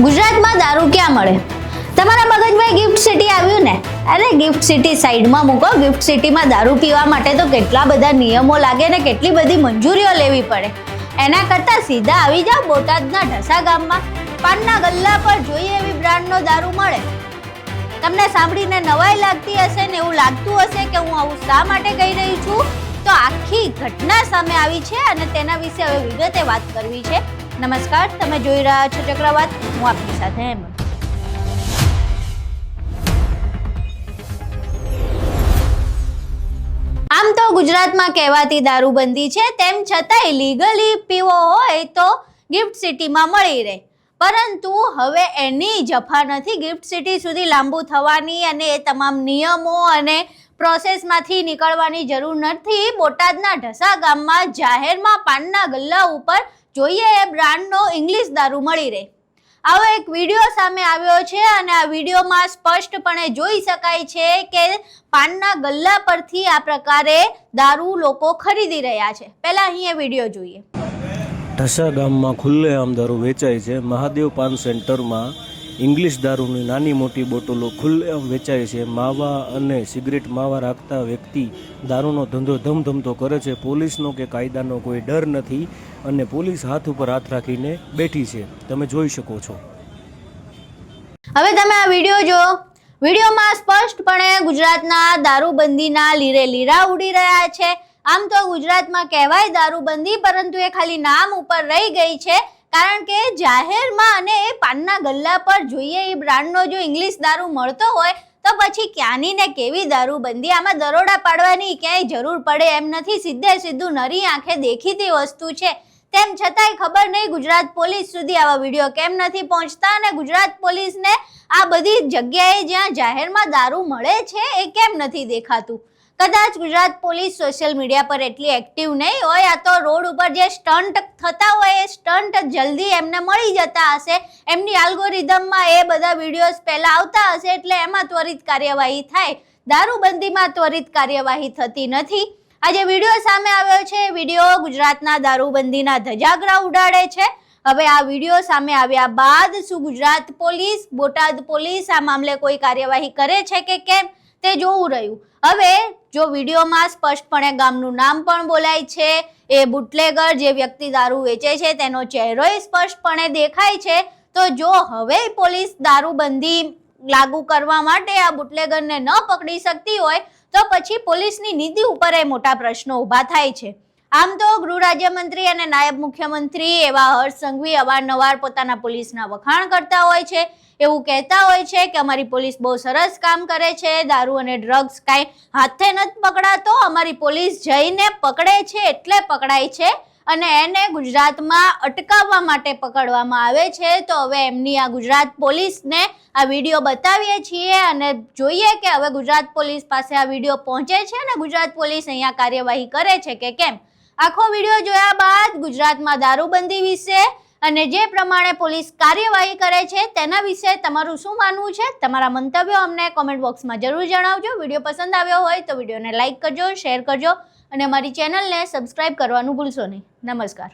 ગુજરાતમાં દારૂ ક્યાં મળે? તમારા મગજમાં ગિફ્ટ સિટી આવ્યું ને? અરે ગિફ્ટ સિટી સાઈડમાં મૂકો. ગિફ્ટ સિટીમાં દારૂ પીવા માટે તો કેટલા બધા નિયમો લાગે ને કેટલી બધી મંજૂરીઓ લેવી પડે. એના કરતાં સીધા આવી જાઓ બોટાદના ઢસા ગામમાં. પાનના ગલ્લા પર જોઈએ એવી બ્રાન્ડનો દારૂ મળે. તમને સાંભળીને નવાઈ લાગતી હશે ને એવું લાગતું હશે કે હું આવું શા માટે કહી રહી છું, તો આખી ઘટના સામે આવી છે અને તેના વિશે હવે વિગતે વાત કરવી છે. નમસ્કાર, તમે જોઈ રહ્યા છો ચક્રવાત. હું આપની સાથે હેમંત. આમ તો ગુજરાતમાં કહેવાતી દારૂબંધી છે, તેમ છતાંય લીગલી પીવો હોય તો ગિફ્ટ સિટીમાં મળી રહે. પરંતુ હવે એની જફા નથી ગિફ્ટ સિટી સુધી લાંબુ થવાની અને એ તમામ નિયમો અને પ્રોસેસમાંથી નીકળવાની જરૂર નથી. બોટાદના ઢસા ગામમાં જાહેરમાં પાનના ગલ્લા ઉપર જોઈએ એ બ્રાન્ડનો ઇંગ્લિશ દારૂ મળી રહે. આવો એક વિડીયો સામે આવ્યો છે અને આ વિડીયોમાં સ્પષ્ટપણે જોઈ શકાય છે કે પાનના ગલ્લા પરથી આ પ્રકારે દારૂ લોકો ખરીદી રહ્યા છે. પહેલા અહીં એ વિડીયો જોઈએ. ઢસા ગામમાં ખુલ્લેઆમ દારૂ વેચાય છે. મહાદેવ પાન સેન્ટરમાં ઇંગ્લિશ દારૂની નાની મોટી બોટલો ખુલ્લેઆમ વેચાય છે. માવા અને સિગરેટ માવા રાખતા વ્યક્તિ દારૂનો ધંધો ધમધમતો કરે છે. પોલીસનો કે કાયદાનો કોઈ ડર નથી અને પોલીસ હાથ ઉપર હાથ રાખીને બેઠી છે. તમે જોઈ શકો છો. હવે તમે આ વિડીયો જો. વિડીયોમાં સ્પષ્ટપણે ગુજરાતના દારૂબંધીના લીરે લીરા ઉડી રહ્યા છે. આમ તો ગુજરાતમાં કહેવાય દારૂબંધી, પરંતુ એ ખાલી નામ ઉપર રહી ગઈ છે. કારણ કે જાહેરમાં અને એ પાનના ગલ્લા પર જોઈએ એ બ્રાન્ડનો જો ઇંગ્લિશ દારૂ મળતો હોય તો પછી ક્યાંની ને કેવી દારૂબંધી? આમાં દરોડા પાડવાની ક્યાંય જરૂર પડે એમ નથી. સીધે સીધું નરી આંખે દેખીતી વસ્તુ છે. તેમ છતાંય ખબર નહીં ગુજરાત પોલીસ સુધી આવા વિડીયો કેમ નથી પહોંચતા અને ગુજરાત પોલીસને આ બધી જગ્યાએ જ્યાં જાહેરમાં દારૂ મળે છે એ કેમ નથી દેખાતું. કદાચ ગુજરાત પોલીસ સોશિયલ મીડિયા પર એટલી એક્ટિવ નહીં હોય, આ તો રોડ ઉપર જે સ્ટન્ટ થતા હોય એ સ્ટન્ટ જલ્દી એમને મળી જતા હશે. એમની આલ્ગોરિધમમાં એ બધા વિડીયોઝ પહેલા આવતા હશે એટલે એમાં ત્વરિત કાર્યવાહી થાય. દારૂબંધીમાં ત્વરિત કાર્યવાહી થતી નથી. આ જે વિડીયો સામે આવ્યો છે એ વિડીયો ગુજરાતના દારૂબંધીના ધજાગરા ઉડાડે છે. હવે આ વિડીયો સામે આવ્યા બાદ શું ગુજરાત પોલીસ, બોટાદ પોલીસ આ મામલે કોઈ કાર્યવાહી કરે છે કે કેમ તે જોવું રહ્યું. હવે જો વિડીયોમાં સ્પષ્ટપણે ગામનું નામ પણ બોલાય છે, એ બુટલેગર જે વ્યક્તિ દારૂ વેચે છે તેનો ચહેરોય સ્પષ્ટપણે દેખાય છે, તો જો હવે પોલીસ દારૂબંધી લાગુ કરવા માટે આ બુટલેગરને ન પકડી શકતી હોય તો પછી પોલીસની નીતિ ઉપર એ મોટા પ્રશ્નો ઊભા થાય છે. આમ તો ગૃહ રાજ્યમંત્રી અને નાયબ મુખ્યમંત્રી એવા હર્ષ સંઘવી અવારનવાર પોતાના પોલીસના વખાણ કરતા હોય છે. એવું કહેતા હોય છે કે અમારી પોલીસ બહુ સરસ કામ કરે છે, દારૂ અને ડ્રગ્સ કાંઈ હાથે નથી પકડાતો, અમારી પોલીસ જઈને પકડે છે એટલે પકડાય છે અને એને ગુજરાતમાં અટકાવવા માટે પકડવામાં આવે છે. તો હવે એમની આ ગુજરાત પોલીસને આ વિડીયો બતાવીએ છીએ અને જોઈએ કે હવે ગુજરાત પોલીસ પાસે આ વિડીયો પહોંચે છે અને ગુજરાત પોલીસ અહીંયા કાર્યવાહી કરે છે કે કેમ. આખો વિડીયો જોયા બાદ ગુજરાતમાં દારૂબંધી વિશે અને જે પ્રમાણે પોલીસ કાર્યવાહી કરે છે તેના વિશે તમારું શું માનવું છે? તમારા મંતવ્યો અમને કોમેન્ટ બોક્સમાં જરૂર જણાવજો. વિડીયો પસંદ આવ્યો હોય તો વિડીયોને લાઇક કરજો, શેર કરજો અને અમારી ચેનલને સબસ્ક્રાઇબ કરવાનું ભૂલશો નહીં. નમસ્કાર.